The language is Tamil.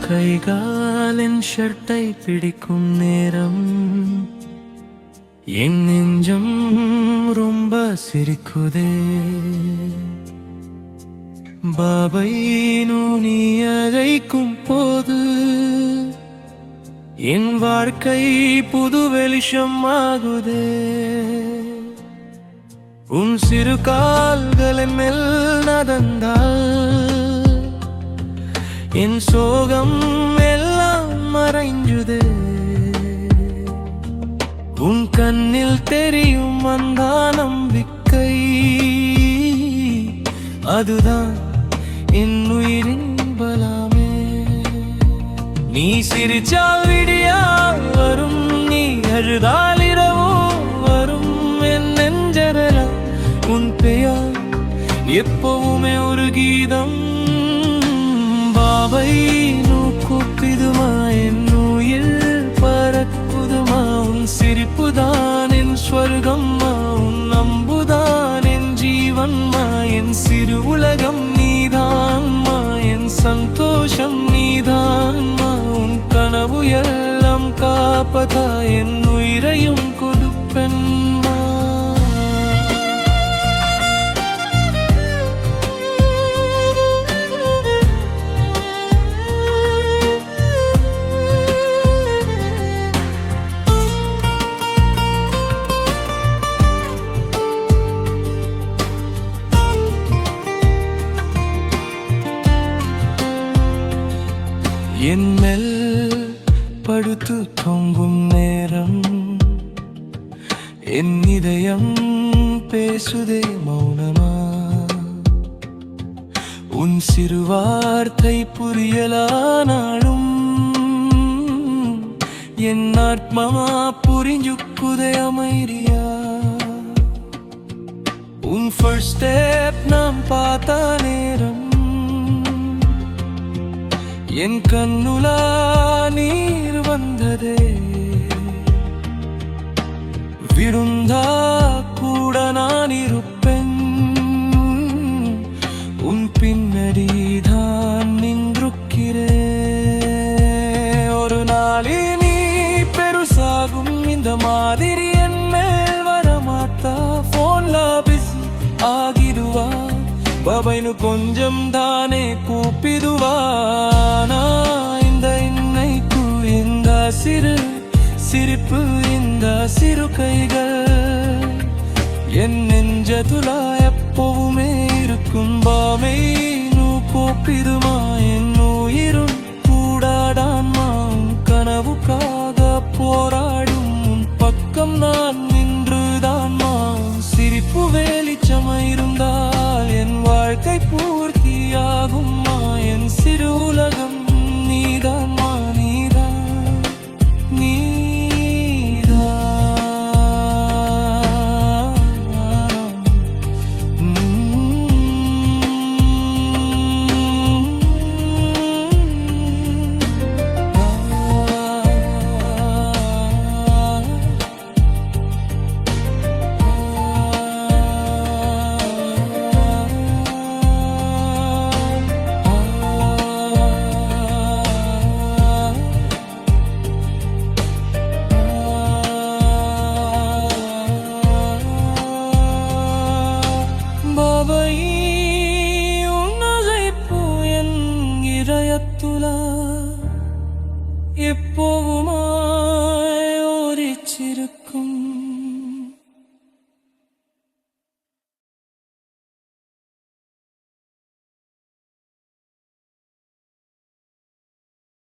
கைகாலின் ஷர்ட்டை பிடிக்கும் நேரம் என் நெஞ்சம் ரொம்ப சிரிக்குதே. பாபை நீ அழைக்கும் போது என் வாழ்க்கை புது வெளிச்சம் ஆகுதே. உன் சிறு கால்களின் மேல் நடந்தால் என் சோகம் எல்லாம் மறைஞ்சுதே. உன் கண்ணில் தெரியும் அந்த நம்பிக்கை, அதுதான் என் உயிரின் பலமே. நீ சிரிச்சால் விடியா வரும், நீ அழுதால் இரவோ வரும். என் நெஞ்சரல உன் பெயர் எப்பவுமே ஒரு கீதம். பாபை கூப்பிடுமா என் உயிர் பறக்குதுமா. உன் சிரிப்புதான் என் ஸ்வர்கம்மா, உன் அம்புதான் என் ஜீவன்மா. என் சிறு உலகம் நீதான்மா, என் சந்தோஷம் நீதான்மா. உன் கனவு எல்லாம் காப்பதா என் உயிரையும் கொடுப்பென்மா. என் மேல் படுத்து தொங்கும் நேரம் என் இதயம் பேசுதே மௌனமா. உன் சிறு வார்த்தை புரியலானாலும் என் ஆத்மா புரிஞ்சுக்குதே அமைதியா. உன் ஃபர்ஸ்ட் ஸ்டெப் நாம் பார்த்த நேரம் என் கண்ணுலா நீர் வந்ததே. விருந்தா கூட நான் இருப்பேன், உன் பின்னடி தான் நின்றுக்கிறே. ஒரு நாளி நீ பெருசாகும் இந்த மாதிரி என் மேல் வரமாட்டா. போன்ல பிஸி ஆகிடுவா, பாபைனு கொஞ்சம் தானே கூப்பிடுவானா. இந்த இன்னைக்கு இந்த சிறு சிரிப்பு, இந்த சிறு கைகள் என் நெஞ்சதுலா எப்பவுமே இருக்கும். பாமை கூப்பிடுமா என் உயிரும் கூடாடான்மா. கனவுக்காக போராடும் உன் பக்கம் நான் நின்றுதான்மா. சிரிப்பு வெளிச்சமாயிருந்தால் என் வாழ்க்கை பூர்த்தியாகும்மா. என் சிறு உலகம் நீதான்மா, நீதான் நீதான். எப்போ